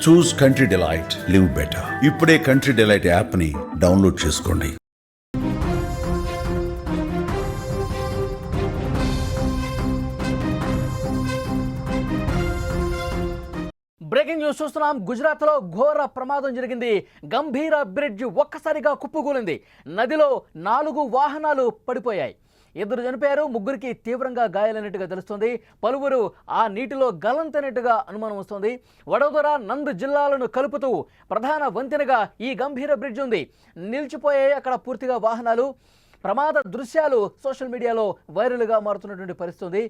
చూస్ country delight, live better. ఇప్పుడే country delight యాప్ని download చేసుకోండి. బ్రేకింగ్ న్యూస్ చూస్తున్నాం. గుజరాత్లో ఘోర ప్రమాదం జరిగింది. గంభీర బ్రిడ్జ్ ఒక్కసారిగా కుప్పకూలింది. నదిలో 4 వాహనాలు పడిపోయాయి. 2 చనిపోయారు, 3కి తీవ్రంగా గాయాలైనట్టుగా తెలుస్తోంది. పలువురు ఆ నీటిలో గల్లంతైనట్టుగా అనుమానం వస్తోంది. వడోదర, నంద్ జిల్లాలను కలుపుతూ ప్రధాన వంతెనగా ఈ గంభీర బ్రిడ్జ్ ఉంది. నిలిచిపోయాయి అక్కడ పూర్తిగా వాహనాలు. ప్రమాద దృశ్యాలు సోషల్ మీడియాలో వైరల్గా మారుతున్నటువంటి పరిస్థితి.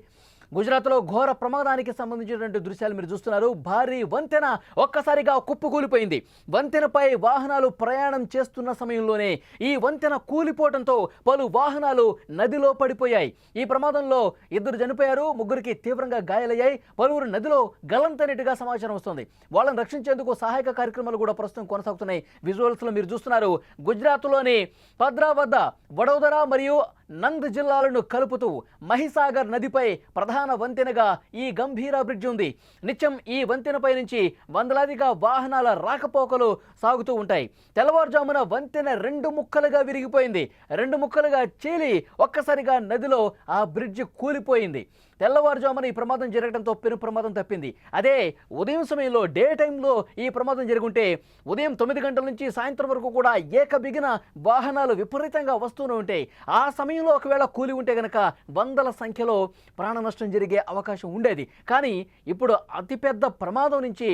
గుజరాత్లో ఘోర ప్రమాదానికి సంబంధించినటువంటి దృశ్యాలు మీరు చూస్తున్నారు. భారీ వంతెన ఒక్కసారిగా కుప్పకూలిపోయింది. వంతెనపై వాహనాలు ప్రయాణం చేస్తున్న సమయంలోనే ఈ వంతెన కూలిపోవడంతో పలు వాహనాలు నదిలో పడిపోయాయి. ఈ ప్రమాదంలో 2 చనిపోయారు, 3కి తీవ్రంగా గాయాలయ్యాయి. పలువురు నదిలో గల్లంతైనట్టుగా సమాచారం వస్తుంది. వాళ్ళని రక్షించేందుకు సహాయక కార్యక్రమాలు కూడా ప్రస్తుతం కొనసాగుతున్నాయి. విజువల్స్లో మీరు చూస్తున్నారు. గుజరాత్లోని పద్రా వద్ద వడోదర మరియు నంద్ జిల్లాలను కలుపుతూ మహిసాగర్ నదిపై ప్రధాన వంతెనగా ఈ గంభీర బ్రిడ్జ్ ఉంది. నిత్యం ఈ వంతెనపై నుంచి వందలాదిగా వాహనాల రాకపోకలు సాగుతూ ఉంటాయి. తెల్లవారుజామున వంతెన 2 ముక్కలుగా విరిగిపోయింది. 2 ముక్కలుగా చీలి ఒక్కసారిగా నదిలో ఆ బ్రిడ్జ్ కూలిపోయింది. తెల్లవారుజామున ఈ ప్రమాదం జరగడంతో పెను ప్రమాదం తప్పింది. అదే ఉదయం సమయంలో డే టైంలో ఈ ప్రమాదం జరుగుంటే ఉదయం 9 గంటల నుంచి సాయంత్రం వరకు కూడా ఏకబిగిన వాహనాలు విపరీతంగా వస్తూనే ఉంటాయి. ఆ సమయంలో ఒకవేళ కూలి ఉంటే కనుక వందల సంఖ్యలో ప్రాణ నష్టం జరిగే అవకాశం ఉండేది. కానీ ఇప్పుడు అతిపెద్ద ప్రమాదం నుంచి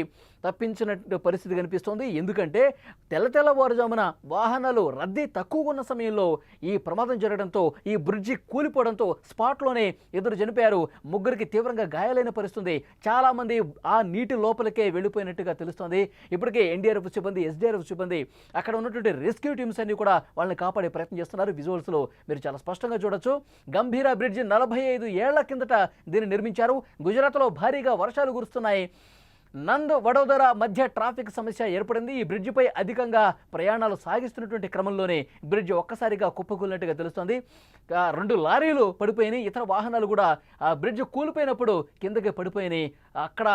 తప్పించినట్టు పరిస్థితి కనిపిస్తోంది. ఎందుకంటే తెల్లవారుజామున వాహనాలు రద్దీ తక్కువగా ఉన్న సమయంలో ఈ ప్రమాదం జరగడంతో ఈ బ్రిడ్జి కూలిపోవడంతో స్పాట్లోనే 2 చనిపోయారు, 3కి తీవ్రంగా గాయాలైన పరిస్థితి. చాలామంది ఆ నీటి లోపలికే వెళ్ళిపోయినట్టుగా తెలుస్తోంది. ఇప్పటికే ఎన్డీఆర్ఎఫ్ సిబ్బంది, ఎస్డీఆర్ఎఫ్ సిబ్బంది, అక్కడ ఉన్నటువంటి రెస్క్యూ టీమ్స్ అన్ని కూడా వాళ్ళని కాపాడే ప్రయత్నం చేస్తున్నారు. విజువల్స్లో మీరు చాలా స్పష్టంగా చూడొచ్చు. గంభీర బ్రిడ్జ్ 45 ఏళ్ల కిందట దీన్ని నిర్మించారు. గుజరాత్లో భారీగా వర్షాలు కురుస్తున్నాయి. నంద్ వడోదర మధ్య ట్రాఫిక్ సమస్య ఏర్పడింది. ఈ బ్రిడ్జిపై అధికంగా ప్రయాణాలు సాగిస్తున్నటువంటి క్రమంలోనే బ్రిడ్జ్ ఒక్కసారిగా కుప్పకూలినట్టుగా తెలుస్తోంది. 2 లారీలు పడిపోయినాయి. ఇతర వాహనాలు కూడా ఆ బ్రిడ్జ్ కూలిపోయినప్పుడు కిందకి పడిపోయినాయి. అక్కడ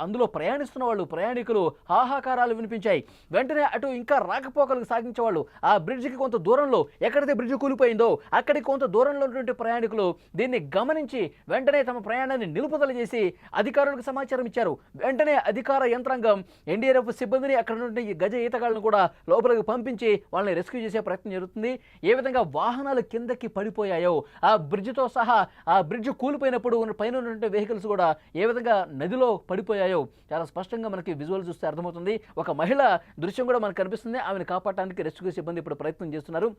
అందులో ప్రయాణిస్తున్న వాళ్ళు, ప్రయాణికులు హాహాకారాలు వినిపించాయి. వెంటనే అటు ఇంకా రాకపోకలకు సాగించే వాళ్ళు ఆ బ్రిడ్జికి కొంత దూరంలో, ఎక్కడైతే బ్రిడ్జ్ కూలిపోయిందో అక్కడికి కొంత దూరంలో ఉన్నటువంటి ప్రయాణికులు దీన్ని గమనించి వెంటనే తమ ప్రయాణాన్ని నిలుపుదల చేసి అధికారులకు సమాచారం ఇచ్చారు. వెంటనే అధికార యంత్రాంగం ఎన్డీఆర్ఎఫ్ సిబ్బందిని, అక్కడ నుండి గజ ఈతగాళ్లను కూడా లోపలికి పంపించి వాళ్ళని రెస్క్యూ చేసే ప్రయత్నం జరుగుతుంది. ఏ విధంగా వాహనాలు కిందకి పడిపోయాయో ఆ బ్రిడ్జితో సహా, ఆ బ్రిడ్జ్ కూలిపోయినప్పుడు పైన ఉన్నటువంటి వెహికల్స్ కూడా ఏ విధంగా నదిలో పడిపోయాయో చాలా స్పష్టంగా మనకి విజువల్ చూస్తే అర్థమవుతుంది. ఒక మహిళ దృశ్యం కూడా మనకు కనిపిస్తుంది. ఆమెను కాపాడటానికి రెస్క్యూ సిబ్బంది ఇప్పుడు ప్రయత్నం చేస్తున్నారు.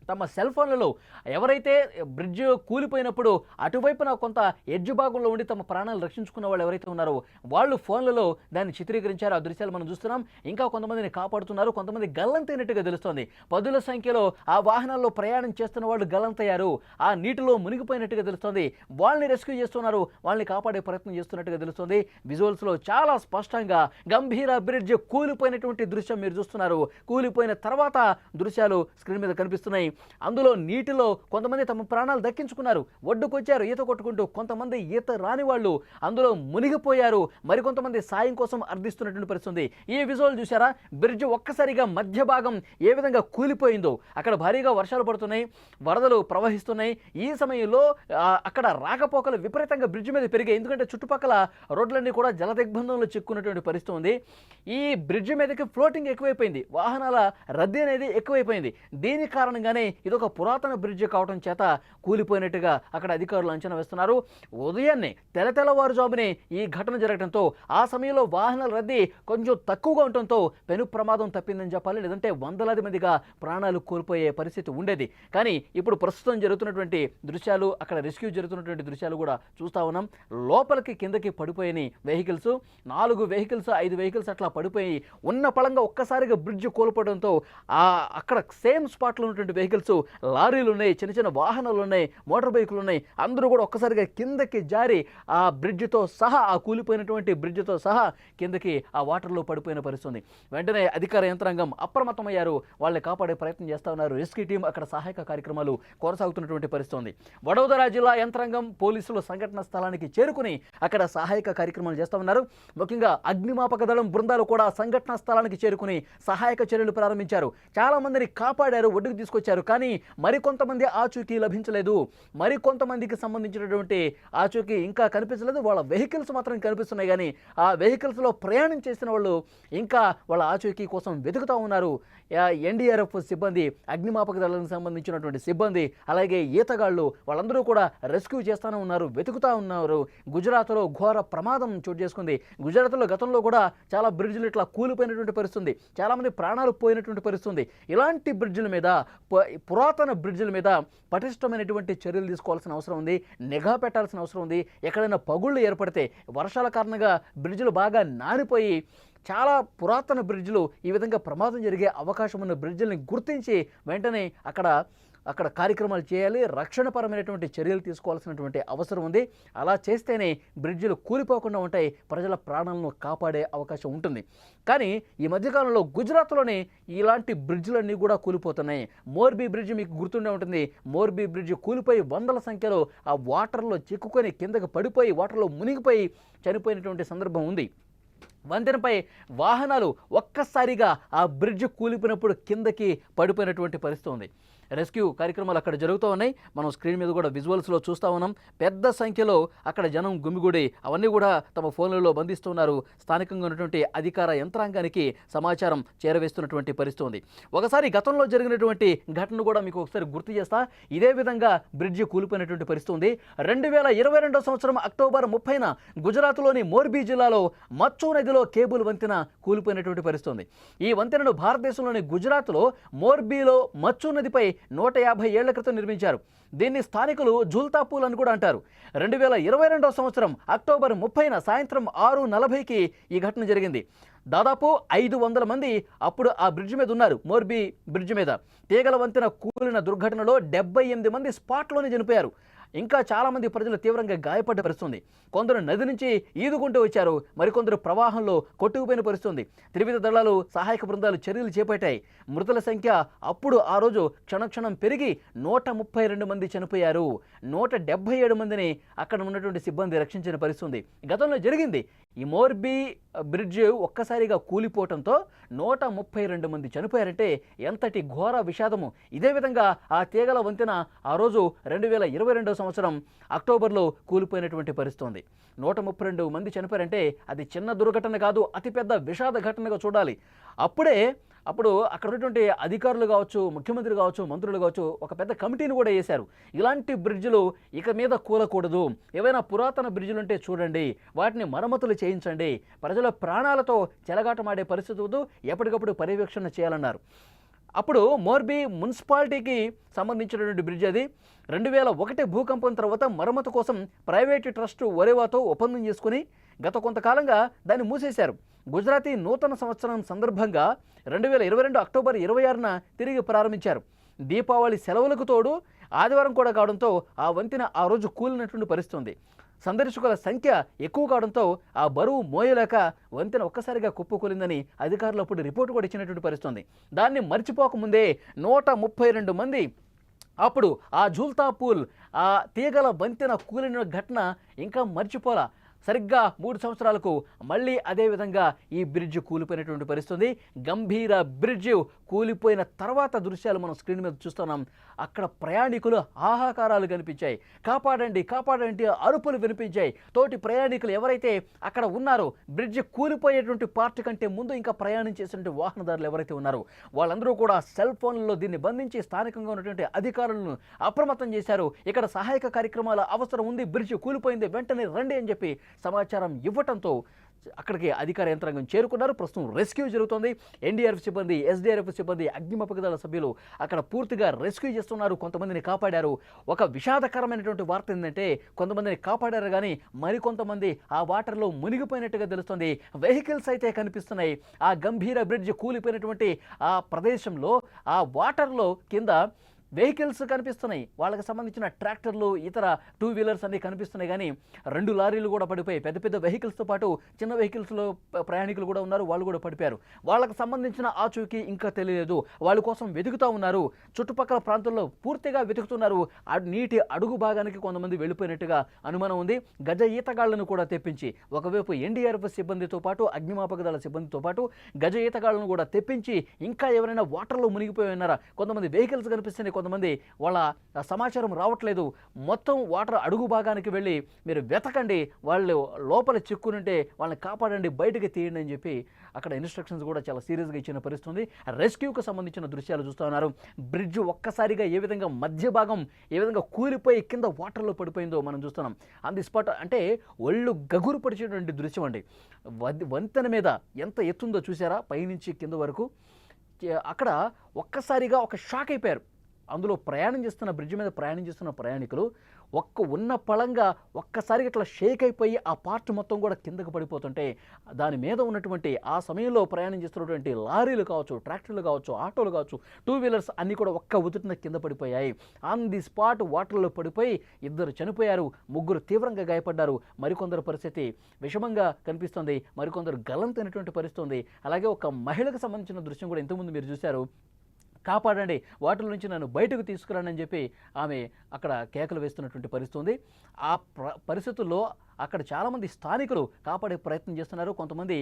తమ సెల్ ఫోన్లలో ఎవరైతే బ్రిడ్జ్ కూలిపోయినప్పుడు అటువైపున కొంత ఎడ్జ్ భాగంలో ఉండి తమ ప్రాణాలు రక్షించుకున్న వాళ్ళు ఎవరైతే ఉన్నారో వాళ్ళు ఫోన్లలో దాన్ని చిత్రీకరించారు. ఆ దృశ్యాలు మనం చూస్తున్నాం. ఇంకా కొంతమందిని కాపాడుతున్నారు. కొంతమంది గల్లంతైనట్టుగా తెలుస్తోంది. 10ల సంఖ్యలో ఆ వాహనాల్లో ప్రయాణం చేస్తున్న వాళ్ళు గల్లంతయ్యారు. ఆ నీటిలో మునిగిపోయినట్టుగా తెలుస్తోంది. వాళ్ళని రెస్క్యూ చేస్తున్నారు, వాళ్ళని కాపాడే ప్రయత్నం చేస్తున్నట్టుగా తెలుస్తోంది. విజువల్స్లో చాలా స్పష్టంగా గంభీర బ్రిడ్జ్ కూలిపోయినటువంటి దృశ్యం మీరు చూస్తున్నారు. కూలిపోయిన తర్వాత దృశ్యాలు స్క్రీన్ మీద కనిపిస్తున్నాయి. అందులో నీటిలో కొంతమంది తమ ప్రాణాలు దక్కించుకున్నారు, ఒడ్డుకొచ్చారు ఈత కొట్టుకుంటూ. కొంతమంది ఈత రాని వాళ్ళు అందులో మునిగిపోయారు. మరికొంతమంది సాయం కోసం అర్థిస్తున్నటువంటి పరిస్థితి. ఈ విజువల్ చూసారా? బ్రిడ్జ్ ఒక్కసారిగా మధ్య భాగం ఏ విధంగా కూలిపోయిందో. అక్కడ భారీగా వర్షాలు పడుతున్నాయి, వరదలు ప్రవహిస్తున్నాయి. ఈ సమయంలో అక్కడ రాకపోకలు విపరీతంగా బ్రిడ్జ్ మీద పెరిగాయి. ఎందుకంటే చుట్టుపక్కల రోడ్లన్నీ కూడా జల దిగ్బంధంలో చిక్కున్నటువంటి పరిస్థితి ఉంది. ఈ బ్రిడ్జ్ మీదకి ఫ్లోటింగ్ ఎక్కువైపోయింది, వాహనాల రద్దీ అనేది ఎక్కువైపోయింది. దీని కారణంగానే ఇదొక పురాతన బ్రిడ్జ్ కావడం చేత కూలిపోయినట్టుగా అక్కడ అధికారులు అంచనా వేస్తున్నారు. ఉదయాన్నే తెల్లవారుజామునే ఈ ఘటన జరగడంతో ఆ సమయంలో వాహనాల రద్దీ కొంచెం తక్కువగా ఉండటంతో పెను ప్రమాదం తప్పిందని చెప్పాలి. లేదంటే వందలాది మందిగా ప్రాణాలు కోల్పోయే పరిస్థితి ఉండేది. కానీ ఇప్పుడు ప్రస్తుతం జరుగుతున్నటువంటి దృశ్యాలు, అక్కడ రెస్క్యూ జరుగుతున్నటువంటి దృశ్యాలు కూడా చూస్తూ ఉన్నాం. లోపలికి కిందకి పడిపోయినాయి వెహికల్స్. 4 వెహికల్స్, 5 వెహికల్స్ అట్లా పడిపోయి ఉన్న పళంగా ఒక్కసారిగా బ్రిడ్జ్ కోల్పోవడంతో అక్కడ సేమ్ స్పాట్లో ఉన్నటువంటి వెహికల్స్ వెహికల్స్, లారీలు ఉన్నాయి, చిన్న చిన్న వాహనాలు ఉన్నాయి, మోటార్ బైకులు ఉన్నాయి. అందరూ కూడా ఒక్కసారిగా కిందకి జారి ఆ బ్రిడ్జ్తో సహా, ఆ కూలిపోయినటువంటి బ్రిడ్జ్తో సహా కిందకి ఆ వాటర్లో పడిపోయిన పరిస్థితి. వెంటనే అధికార యంత్రాంగం అప్రమత్తమయ్యారు. వాళ్ళని కాపాడే ప్రయత్నం చేస్తూ ఉన్నారు. రెస్క్యూ టీం అక్కడ సహాయక కార్యక్రమాలు కొనసాగుతున్నటువంటి పరిస్థితి. వడోదర జిల్లా యంత్రాంగం, పోలీసులు సంఘటన స్థలానికి చేరుకుని అక్కడ సహాయక కార్యక్రమాలు చేస్తూ ఉన్నారు. ముఖ్యంగా అగ్నిమాపక దళం బృందాలు కూడా సంఘటన స్థలానికి చేరుకుని సహాయక చర్యలు ప్రారంభించారు. చాలా మందిని కాపాడారు, ఒడ్డుకు తీసుకొచ్చారు. కానీ మరికొంతమంది ఆచూకీ లభించలేదు. మరికొంతమందికి సంబంధించినటువంటి ఆచూకీ ఇంకా కనిపించలేదు. వాళ్ళ వెహికల్స్ మాత్రం కనిపిస్తున్నాయి. కానీ ఆ వెహికల్స్లో ప్రయాణం చేసిన వాళ్ళు ఇంకా వాళ్ళ ఆచూకీ కోసం వెతుకుతూ ఉన్నారు. ఎన్డీఆర్ఎఫ్ సిబ్బంది, అగ్నిమాపక దళానికి సంబంధించినటువంటి సిబ్బంది, అలాగే ఈతగాళ్ళు వాళ్ళందరూ కూడా రెస్క్యూ చేస్తూనే ఉన్నారు, వెతుకుతూ ఉన్నారు. గుజరాత్లో ఘోర ప్రమాదం చోటు చేసుకుంది. గుజరాత్లో గతంలో కూడా చాలా బ్రిడ్జ్లు ఇట్లా కూలిపోయినటువంటి పరిస్థితి, చాలామంది ప్రాణాలు పోయినటువంటి పరిస్థితి. ఇలాంటి బ్రిడ్జ్ల మీద, పురాతన బ్రిడ్జ్ల మీద పటిష్టమైనటువంటి చర్యలు తీసుకోవాల్సిన అవసరం ఉంది. నిఘా పెట్టాల్సిన అవసరం ఉంది. ఎక్కడైనా పగుళ్ళు ఏర్పడితే, వర్షాల కారణంగా బ్రిడ్జ్లు బాగా నానిపోయి చాలా పురాతన బ్రిడ్జ్లు, ఈ విధంగా ప్రమాదం జరిగే అవకాశం ఉన్న బ్రిడ్జ్లని గుర్తించి వెంటనే అక్కడ కార్యక్రమాలు చేయాలి. రక్షణపరమైనటువంటి చర్యలు తీసుకోవాల్సినటువంటి అవసరం ఉంది. అలా చేస్తేనే బ్రిడ్జ్లు కూలిపోకుండా ఉంటాయి, ప్రజల ప్రాణాలను కాపాడే అవకాశం ఉంటుంది. కానీ ఈ మధ్యకాలంలో గుజరాత్లోనే ఇలాంటి బ్రిడ్జ్లన్నీ కూడా కూలిపోతున్నాయి. మోర్బీ బ్రిడ్జ్ మీకు గుర్తుండే ఉంటుంది. మోర్బీ బ్రిడ్జ్ కూలిపోయి వందల సంఖ్యలో ఆ వాటర్లో చిక్కుకొని కిందకు పడిపోయి వాటర్లో మునిగిపోయి చనిపోయినటువంటి సందర్భం ఉంది. వంతెనపై వాహనాలు ఒక్కసారిగా ఆ బ్రిడ్జ్ కూలిపోయినప్పుడు కిందకి పడిపోయినటువంటి పరిస్థితి ఉంది. రెస్క్యూ కార్యక్రమాలు అక్కడ జరుగుతూ ఉన్నాయి. మనం స్క్రీన్ మీద కూడా విజువల్స్లో చూస్తూ ఉన్నాం. పెద్ద సంఖ్యలో అక్కడ జనం గుమిగూడి అవన్నీ కూడా తమ ఫోన్లలో బంధిస్తున్నారు. స్థానికంగా ఉన్నటువంటి అధికార యంత్రాంగానికి సమాచారం చేరవేస్తున్నటువంటి పరిస్థితి ఉంది. ఒకసారి గతంలో జరిగినటువంటి ఘటన కూడా మీకు ఒకసారి గుర్తు చేస్తా. ఇదే విధంగా బ్రిడ్జి కూలిపోయినటువంటి పరిస్థితి ఉంది. 2022 సంవత్సరం అక్టోబర్ 30న గుజరాత్లోని మోర్బీ జిల్లాలో మచ్చు నదిలో కేబుల్ వంతెన కూలిపోయినటువంటి పరిస్థితి ఉంది. ఈ వంతెనను భారతదేశంలోని గుజరాత్లో మోర్బీలో మచ్చు నదిపై 150 ఏళ్ల క్రితం నిర్మించారు. దీన్ని స్థానికులు జుల్తాపూల్ అని కూడా అంటారు. 2022 సంవత్సరం అక్టోబర్ 30న సాయంత్రం 6:40కి ఈ ఘటన జరిగింది. దాదాపు 500 మంది అప్పుడు ఆ బ్రిడ్జ్ మీద ఉన్నారు. మోర్బీ బ్రిడ్జ్ మీద తీగల వంతెన కూలిన దుర్ఘటనలో 78 మంది స్పాట్లోనే చనిపోయారు. ఇంకా చాలామంది ప్రజలు తీవ్రంగా గాయపడ్డ పరిస్థితుంది. కొందరు నది నుంచి ఈదుకుంటూ వచ్చారు, మరికొందరు ప్రవాహంలో కొట్టుకుపోయిన పరిస్థితుంది. త్రివిధ దళాలు, సహాయక బృందాలు చర్యలు చేపట్టాయి. మృతుల సంఖ్య అప్పుడు ఆ రోజు క్షణక్షణం పెరిగి 132 మంది చనిపోయారు. 177 మందిని అక్కడ ఉన్నటువంటి సిబ్బంది రక్షించిన పరిస్థితుంది గతంలో జరిగింది. ఈ మోర్బీ బ్రిడ్జ్ ఒక్కసారిగా కూలిపోవడంతో 132 మంది చనిపోయారంటే ఎంతటి ఘోర విషాదము. ఇదే విధంగా ఆ తీగల వంతెన ఆ రోజు 2022 సంవత్సరం అక్టోబర్లో కూలిపోయినటువంటి పరిస్థితి. 132 మంది చనిపోయారంటే అది చిన్న దుర్ఘటన కాదు, అతిపెద్ద విషాద ఘటనగా చూడాలి. అప్పుడు అక్కడ ఉన్నటువంటి అధికారులు కావచ్చు, ముఖ్యమంత్రి కావచ్చు, మంత్రులు కావచ్చు, ఒక పెద్ద కమిటీని కూడా వేశారు. ఇలాంటి బ్రిడ్జ్లు ఇక మీద కూలకూడదు, ఏవైనా పురాతన బ్రిడ్జ్లు ఉంటే చూడండి, వాటిని మరమ్మతులు చేయించండి, ప్రజల ప్రాణాలతో చెలగాటమాడే పరిస్థితి వద్దు, ఎప్పటికప్పుడు పర్యవేక్షణ చేయాలన్నారు. అప్పుడు మోర్బీ మున్సిపాలిటీకి సంబంధించినటువంటి బ్రిడ్జ్ అది. 2001 భూకంపం తర్వాత మరమ్మతు కోసం ప్రైవేటు ట్రస్ట్ ఒరేవాతో ఒప్పందం చేసుకుని గత కొంతకాలంగా దాన్ని మూసేశారు. గుజరాతీ నూతన సంవత్సరం సందర్భంగా 2022 అక్టోబర్ 26న తిరిగి ప్రారంభించారు. దీపావళి సెలవులకు తోడు ఆదివారం కూడా కావడంతో ఆ వంతెన ఆ రోజు కూలినటువంటి పరిస్థితి ఉంది. సందర్శకుల సంఖ్య ఎక్కువ కావడంతో ఆ బరువు మోయలేక వంతెన ఒక్కసారిగా కుప్పకూలిందని అధికారులు అప్పుడు రిపోర్టు కూడా ఇచ్చినటువంటి పరిస్థితి. దాన్ని మర్చిపోకముందే 132 మంది అప్పుడు ఆ జుల్తాపూల్ ఆ తీగల వంతెన కూలిన ఘటన ఇంకా మర్చిపోలా. సరిగ్గా 3 సంవత్సరాలకు మళ్ళీ అదేవిధంగా ఈ బ్రిడ్జ్ కూలిపోయినటువంటి పరిస్థితి. గంభీర బ్రిడ్జ్ కూలిపోయిన తర్వాత దృశ్యాలు మనం స్క్రీన్ మీద చూస్తున్నాం. అక్కడ ప్రయాణికులు ఆహాకారాలు కనిపించాయి. కాపాడండి కాపాడండి అరుపులు వినిపించాయి. తోటి ప్రయాణికులు ఎవరైతే అక్కడ ఉన్నారో, బ్రిడ్జ్ కూలిపోయేటువంటి పార్ట్ కంటే ముందు ఇంకా ప్రయాణం చేసినటువంటి వాహనదారులు ఎవరైతే ఉన్నారో వాళ్ళందరూ కూడా సెల్ ఫోన్లలో దీన్ని బంధించి స్థానికంగా ఉన్నటువంటి అధికారులను అప్రమత్తం చేశారు. ఇక్కడ సహాయక కార్యక్రమాల అవసరం ఉంది, బ్రిడ్జ్ కూలిపోయింది, వెంటనే రండి అని చెప్పి సమాచారం ఇవ్వటంతో అక్కడికి అధికార యంత్రాంగం చేరుకున్నారు. ప్రస్తుతం రెస్క్యూ జరుగుతోంది. ఎన్డీఆర్ఎఫ్ సిబ్బంది, ఎస్డీఆర్ఎఫ్ సిబ్బంది, అగ్నిమాపక దళ సభ్యులు అక్కడ పూర్తిగా రెస్క్యూ చేస్తున్నారు. కొంతమందిని కాపాడారు. ఒక విషాదకరమైనటువంటి వార్త ఏంటంటే కొంతమందిని కాపాడారు కానీ మరికొంతమంది ఆ వాటర్లో మునిగిపోయినట్టుగా తెలుస్తుంది. వెహికల్స్ అయితే కనిపిస్తున్నాయి. ఆ గంభీర బ్రిడ్జ్ కూలిపోయినటువంటి ఆ ప్రదేశంలో ఆ వాటర్లో కింద వెహికల్స్ కనిపిస్తున్నాయి, వాళ్ళకి సంబంధించిన ట్రాక్టర్లు, ఇతర 2 వీలర్స్ అన్నీ కనిపిస్తున్నాయి. కానీ 2 లారీలు కూడా పడిపోయి, పెద్ద పెద్ద వెహికల్స్తో పాటు చిన్న వెహికల్స్లో ప్రయాణికులు కూడా ఉన్నారు, వాళ్ళు కూడా పడిపోయారు. వాళ్ళకి సంబంధించిన ఆచూకీ ఇంకా తెలియలేదు. వాళ్ళ కోసం వెతుకుతూ ఉన్నారు. చుట్టుపక్కల ప్రాంతాల్లో పూర్తిగా వెతుకుతున్నారు. నీటి అడుగు భాగానికి కొంతమంది వెళ్ళిపోయినట్టుగా అనుమానం ఉంది. గజ ఈతగాళ్లను కూడా తెప్పించి, ఒకవైపు ఎన్డీఆర్ఎఫ్ సిబ్బందితో పాటు, అగ్నిమాపక దళ సిబ్బందితో పాటు గజ ఈతగాళ్లను కూడా తెప్పించి, ఇంకా ఎవరైనా వాటర్లో మునిగిపోయి ఉన్నారా, కొంతమంది వెహికల్స్ కనిపిస్తున్నాయి, కొంతమంది వాళ్ళ సమాచారం రావట్లేదు, మొత్తం వాటర్ అడుగు భాగానికి వెళ్ళి మీరు వెతకండి, వాళ్ళు లోపల చిక్కునుంటే వాళ్ళని కాపాడండి, బయటకు తీయండి అని చెప్పి అక్కడ ఇన్స్ట్రక్షన్స్ కూడా చాలా సీరియస్గా ఇచ్చిన పరిస్థితుంది. రెస్క్యూకు సంబంధించిన దృశ్యాలు చూస్తూ ఉన్నారు. బ్రిడ్జ్ ఒక్కసారిగా ఏ విధంగా మధ్య భాగం ఏ విధంగా కూలిపోయి కింద వాటర్లో పడిపోయిందో మనం చూస్తున్నాం. ఆన్ ది స్పాట్ అంటే ఒళ్ళు గగురు పడిచేటువంటి దృశ్యం అండి. వంతెన మీద ఎంత ఎత్తుందో చూసారా, పైనుంచి కింద వరకు. అక్కడ ఒక్కసారిగా ఒక షాక్ అయిపోయారు. అందులో బ్రిడ్జ్ మీద ప్రయాణం చేస్తున్న ప్రయాణికులు ఉన్న పళంగా ఒక్కసారిగా ఇట్లా షేక్ అయిపోయి ఆ పార్ట్ మొత్తం కూడా కిందకు పడిపోతుంటే, దాని మీద ఉన్నటువంటి ఆ సమయంలో ప్రయాణం చేస్తున్నటువంటి లారీలు కావచ్చు, ట్రాక్టర్లు కావచ్చు, ఆటోలు కావచ్చు, 2 వీలర్స్ అన్నీ కూడా ఒక్క ఉదుటిన కింద పడిపోయాయి. ఆన్ ది స్పాట్ వాటర్లో పడిపోయి 2 చనిపోయారు, 3 తీవ్రంగా గాయపడ్డారు. మరికొందరు పరిస్థితి విషమంగా కనిపిస్తుంది, మరికొందరు గల్లంతైనటువంటి పరిస్థితి. అలాగే ఒక మహిళకు సంబంధించిన దృశ్యం కూడా ఇంతకుముందు మీరు చూశారు. కాపాడండి, వాటర్ నుంచి నన్ను బయటకు తీసుకురానని చెప్పి ఆమె అక్కడ కేకలు వేస్తున్నటువంటి పరిస్థితి. ఆ పరిస్థితుల్లో అక్కడ చాలామంది స్థానికులు కాపాడే ప్రయత్నం చేస్తున్నారు. కొంతమంది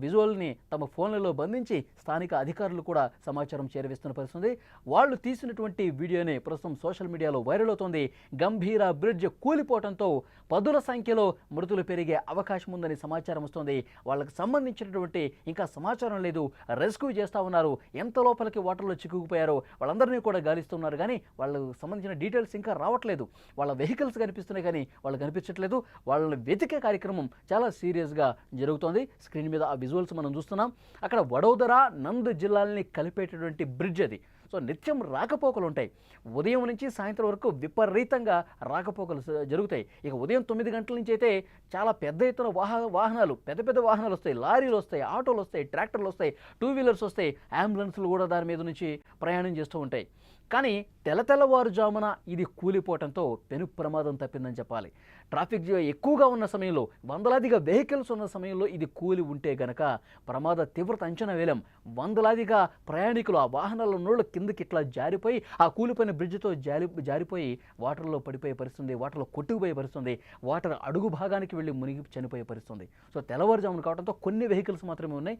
విజువల్ని తమ ఫోన్లలో బంధించి స్థానిక అధికారులు కూడా సమాచారం చేరవేస్తున్న పరిస్థితి. వాళ్ళు తీసినటువంటి వీడియోనే ప్రస్తుతం సోషల్ మీడియాలో వైరల్ అవుతోంది. గంభీర బ్రిడ్జ్ కూలిపోవడంతో 10ల సంఖ్యలో మృతులు పెరిగే అవకాశం ఉందని సమాచారం వస్తుంది. వాళ్ళకి సంబంధించినటువంటి ఇంకా సమాచారం లేదు. రెస్క్యూ చేస్తూ ఉన్నారు. ఎంత లోపలికి వాటర్లో చిక్కుకుపోయారో వాళ్ళందరినీ కూడా గాలిస్తున్నారు. కానీ వాళ్ళకు సంబంధించిన డీటెయిల్స్ ఇంకా రావట్లేదు. వాళ్ళ వెహికల్స్ కనిపిస్తున్నాయి కానీ వాళ్ళు కనిపించట్లేదు. వాళ్ళని వెతికే కార్యక్రమం చాలా సీరియస్గా జరుగుతోంది. స్క్రీన్ మీద ఆ విజువల్స్ మనం చూస్తున్నాం. అక్కడ వడోదర, నంద్ జిల్లాలని కలిపేటటువంటి బ్రిడ్జ్ అది. సో నిత్యం రాకపోకలు ఉంటాయి. ఉదయం నుంచి సాయంత్రం వరకు విపరీతంగా రాకపోకలు జరుగుతాయి. ఇక ఉదయం 9 గంటల నుంచి అయితే చాలా పెద్ద ఎత్తున వాహనాలు, పెద్ద పెద్ద వాహనాలు వస్తాయి, లారీలు వస్తాయి, ఆటోలు వస్తాయి, ట్రాక్టర్లు వస్తాయి, 2 వీలర్స్ వస్తాయి, అంబులెన్స్లు కూడా దాని మీద నుంచి ప్రయాణం చేస్తూ ఉంటాయి. కానీ తెల్లవారుజామున ఇది కూలిపోవడంతో పెను ప్రమాదం తప్పిందని చెప్పాలి. ట్రాఫిక్ ఎక్కువగా ఉన్న సమయంలో, వందలాదిగా వెహికల్స్ ఉన్న సమయంలో ఇది కూలి ఉంటే గనక ప్రమాద తీవ్రత అంచనా వేలాం. వందలాదిగా ప్రయాణికులు ఆ వాహనాల నోళ్ళు కిందకి ఇట్లా జారిపోయి, ఆ కూలిపోయిన బ్రిడ్జ్తో జారిపోయి వాటర్లో పడిపోయే పరిస్థితుంది, వాటర్లో కొట్టుకుపోయే పరిస్థితుంది, వాటర్ అడుగు భాగానికి వెళ్ళి మునిగి చనిపోయే పరిస్థితుంది. సో తెల్లవారుజామున కావడంతో కొన్ని వెహికల్స్ మాత్రమే ఉన్నాయి.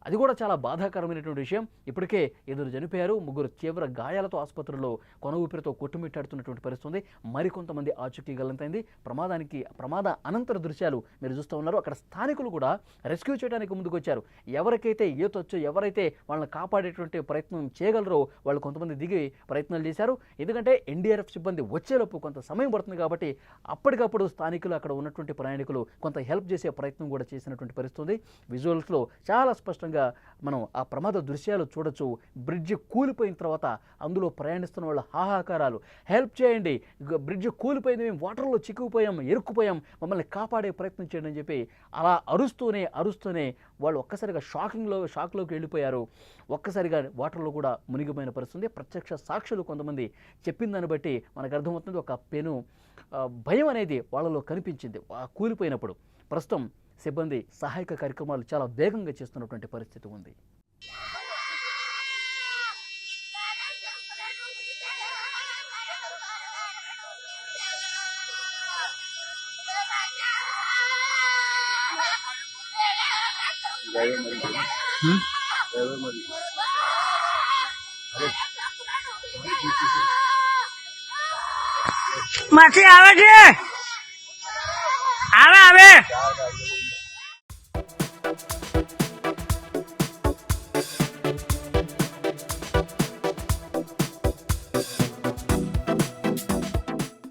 అది కూడా చాలా బాధాకరమైనటువంటి విషయం. ఇప్పటికే 2 చనిపోయారు, 3 తీవ్ర గాయాలతో ఆసుపత్రిలో కొన ఊపిరితో కొట్టుమిట్టాడుతున్నటువంటి పరిస్థితి. మరికొంతమంది ఆచూకీ గల్లంతైంది. ప్రమాద అనంతర దృశ్యాలు మీరు చూస్తూ ఉన్నారు. అక్కడ స్థానికులు కూడా రెస్క్యూ చేయడానికి ముందుకు వచ్చారు. ఎవరికైతే ఈతొచ్చో, ఎవరైతే వాళ్ళని కాపాడేటువంటి ప్రయత్నం చేయగలరో వాళ్ళు కొంతమంది దిగి ప్రయత్నాలు చేశారు. ఎందుకంటే ఎన్డీఆర్ఎఫ్ సిబ్బంది వచ్చేలోపు కొంత సమయం పడుతుంది కాబట్టి అప్పటికప్పుడు స్థానికులు, అక్కడ ఉన్నటువంటి ప్రయాణికులు కొంత హెల్ప్ చేసే ప్రయత్నం కూడా చేసినటువంటి పరిస్థితి. విజువల్స్లో చాలా స్పష్టంగా మనం ఆ ప్రమాద దృశ్యాలు చూడొచ్చు. బ్రిడ్జ్ కూలిపోయిన తర్వాత అందులో ప్రయాణిస్తున్న వాళ్ళ హాహాకారాలు, హెల్ప్ చేయండి, బ్రిడ్జ్ కూలిపోయింది, మేము వాటర్లో చిక్కుకుపోయాం, ఇరుక్కుపోయాం, మమ్మల్ని కాపాడే ప్రయత్నం చేయండి అని చెప్పి అలా అరుస్తూనే వాళ్ళు ఒక్కసారిగా షాక్లోకి వెళ్ళిపోయారు. ఒక్కసారిగా వాటర్లో కూడా మునిగిపోయిన పరిస్థితి. ప్రత్యక్ష సాక్షులు కొంతమంది చెప్పిన దాన్ని బట్టి మనకు అర్థమవుతుంది. ఒక భయం అనేది వాళ్ళలో కనిపించింది ఆ కూలిపోయినప్పుడు. ప్రస్తుతం సిబ్బంది సహాయక కార్యక్రమాలు చాలా వేగంగా చేస్తున్నటువంటి పరిస్థితి ఉంది. માસી આવે છે, આવે